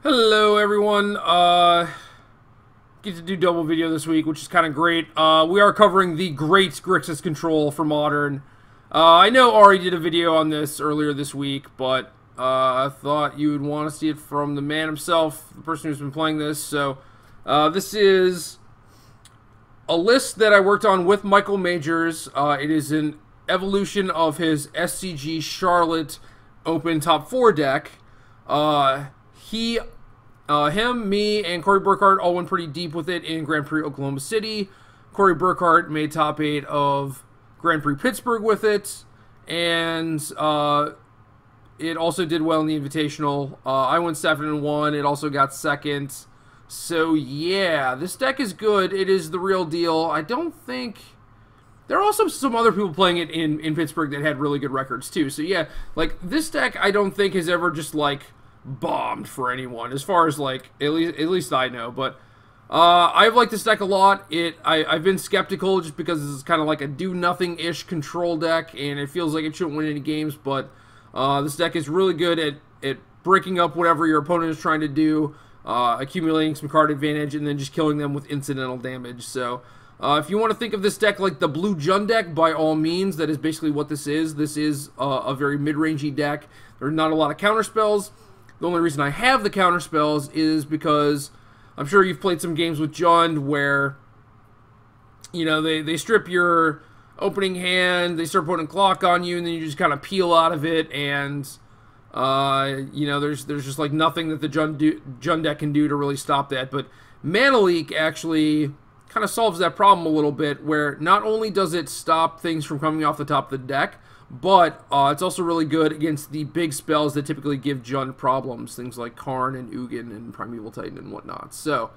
Hello everyone, get to do double video this week, which is kind of great. We are covering the great Grixis control for Modern. I know Ari did a video on this earlier this week, but I thought you would want to see it from the man himself, the person who's been playing this. So this is a list that I worked on with Michael Majors. It is an evolution of his SCG Charlotte Open Top 4 deck. Him, me, and Corey Burkhart all went pretty deep with it in Grand Prix Oklahoma City. Corey Burkhart made top 8 of Grand Prix Pittsburgh with it, and it also did well in the Invitational. I went 7-1. It also got second. So yeah, this deck is good. It is the real deal. I don't think... There are also some other people playing it in Pittsburgh that had really good records too. So yeah, like this deck I don't think has ever just like bombed for anyone, as far as like at least I know. But I've liked this deck a lot. I've been skeptical just because this is kind of like a do nothing ish control deck, and it feels like it shouldn't win any games. But this deck is really good at breaking up whatever your opponent is trying to do, accumulating some card advantage, and then just killing them with incidental damage. So if you want to think of this deck like the Blue Jund deck, by all means, that is basically what this is. This is a very mid-rangey deck. There's not a lot of counter spells. The only reason I have the counter spells is because I'm sure you've played some games with Jund where, you know, they strip your opening hand, they start putting clock on you, and then you just kind of peel out of it, and you know, there's just like nothing that the Jund deck can do to really stop that. But Mana Leak actually kind of solves that problem a little bit, where not only does it stop things from coming off the top of the deck, but it's also really good against the big spells that typically give Jund problems, things like Karn and Ugin and Primeval Titan and whatnot. So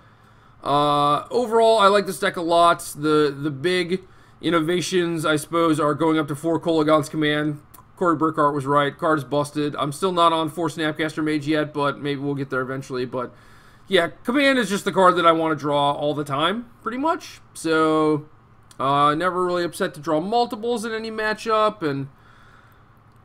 overall, I like this deck a lot. The big innovations, I suppose, are going up to 4 Kolaghan's Command. Corey Burkhart was right. Card's busted. I'm still not on 4 Snapcaster Mage yet, but maybe we'll get there eventually. But yeah, Command is just the card that I want to draw all the time, pretty much. So never really upset to draw multiples in any matchup, and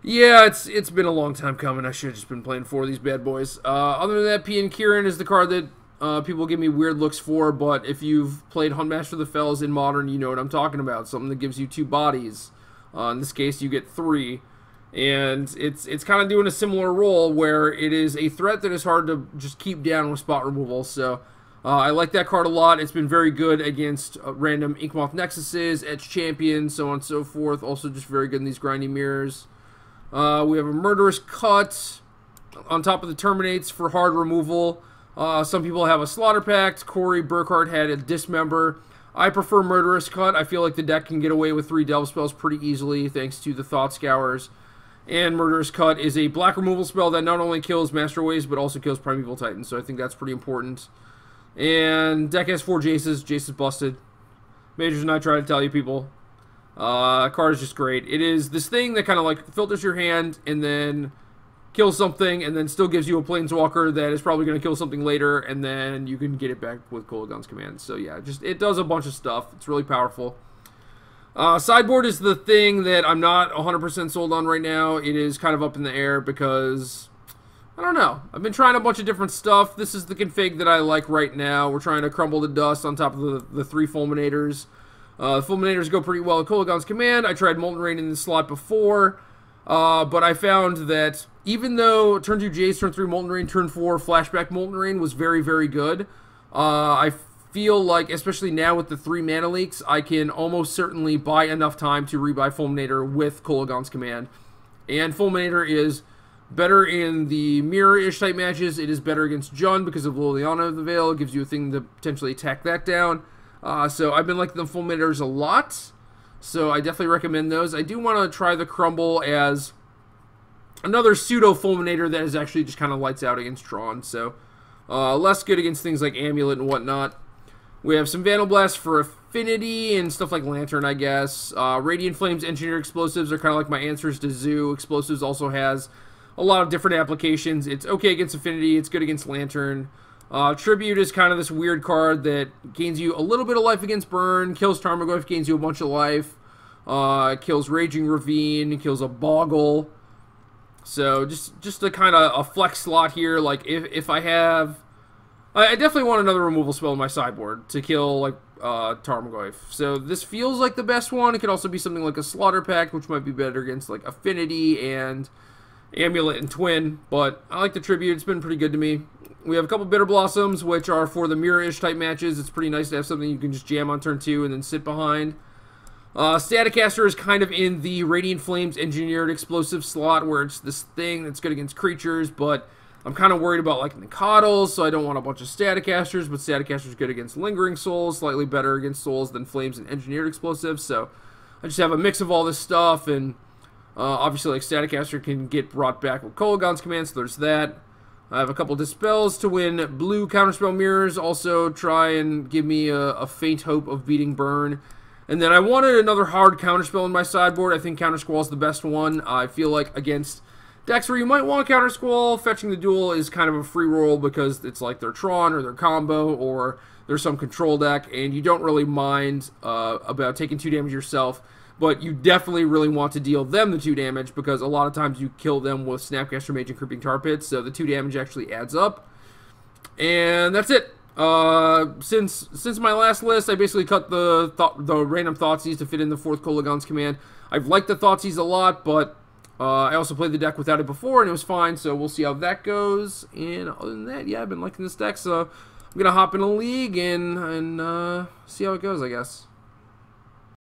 yeah, it's been a long time coming. I should have just been playing 4 of these bad boys. Other than that, P and Kieran is the card that people give me weird looks for, but if you've played Huntmaster of the Fells in Modern, you know what I'm talking about. Something that gives you 2 bodies. In this case, you get 3. And it's kind of doing a similar role where it is a threat that is hard to just keep down with spot removal. So I like that card a lot. It's been very good against random Inkmoth Nexuses, Edge Champions, so on and so forth. Also just very good in these Grinding Mirrors. We have a Murderous Cut on top of the Terminates for hard removal. Some people have a Slaughter Pact. Corey Burkhart had a Dismember. I prefer Murderous Cut. I feel like the deck can get away with 3 Delve spells pretty easily thanks to the Thought Scours. And Murderous Cut is a black removal spell that not only kills Master Waves, but also kills Primeval Titan. So I think that's pretty important. And deck has 4 Jaces. Jace is busted. Majors and I try to tell you people. Card is just great. It is this thing that kind of like filters your hand and then kills something and then still gives you a Planeswalker that is probably going to kill something later, and then you can get it back with Kolaghan's Command. So yeah, just it does a bunch of stuff. It's really powerful. Sideboard is the thing that I'm not 100% sold on right now. It is kind of up in the air because, I don't know. I've been trying a bunch of different stuff. This is the config that I like right now. We're trying to crumble the dust on top of the 3 Fulminators. Fulminators go pretty well at Kolaghan's Command. I tried Molten Rain in the slot before, but I found that even though turn 2 Jace, turn 3 Molten Rain, turn 4 Flashback Molten Rain was very, very good, I feel like, especially now with the 3 Mana Leaks, I can almost certainly buy enough time to rebuy Fulminator with Kolaghan's Command. And Fulminator is better in the mirror-ish type matches. It is better against Jund because of Liliana of the Veil. It gives you a thing to potentially attack that down. So I've been liking the Fulminators a lot. So I definitely recommend those. I do want to try the Crumble as another pseudo-Fulminator that is actually just kind of lights out against Tron. So less good against things like Amulet and whatnot. We have some Vandal Blast for Affinity and stuff like Lantern, I guess. Radiant Flames Engineer Explosives are kind of like my answers to Zoo. Explosives also has a lot of different applications. It's okay against Affinity. It's good against Lantern. Tribute is kind of this weird card that gains you a little bit of life against Burn, kills Tarmogoyf, gains you a bunch of life, kills Raging Ravine, kills a Boggle. So just a kind of a flex slot here. Like if I have, I definitely want another removal spell in my sideboard to kill like Tarmogoyf. So this feels like the best one. It could also be something like a Slaughter Pact, which might be better against like Affinity and Amulet and Twin. But I like the Tribute. It's been pretty good to me. We have a couple Bitter Blossoms, which are for the Mirror-ish type matches. It's pretty nice to have something you can just jam on turn 2 and then sit behind. Staticaster is kind of in the Radiant Flames Engineered Explosive slot, where it's this thing that's good against creatures, but I'm kind of worried about like Nicoddles, so I don't want a bunch of Staticasters, but Staticaster's good against Lingering Souls, slightly better against Souls than Flames and Engineered Explosives, so I just have a mix of all this stuff, and obviously like Staticaster can get brought back with Kolaghan's command, so there's that. I have a couple Dispels to win blue Counterspell Mirrors, also try and give me a faint hope of beating Burn. And then I wanted another hard Counterspell in my sideboard. I think Countersquall is the best one. I feel like against decks where you might want Countersquall, fetching the duel is kind of a free roll because it's like their Tron or their combo or there's some control deck, and you don't really mind about taking 2 damage yourself, but you definitely really want to deal them the 2 damage because a lot of times you kill them with Snapcaster Mage and Creeping Tar Pit, so the 2 damage actually adds up. And that's it. Since my last list, I basically cut the random Thoughtseize to fit in the 4th Kolaghan's command. I've liked the Thoughtseize a lot, but I also played the deck without it before, and it was fine, so we'll see how that goes. And other than that, yeah, I've been liking this deck, so I'm going to hop in a league and see how it goes, I guess.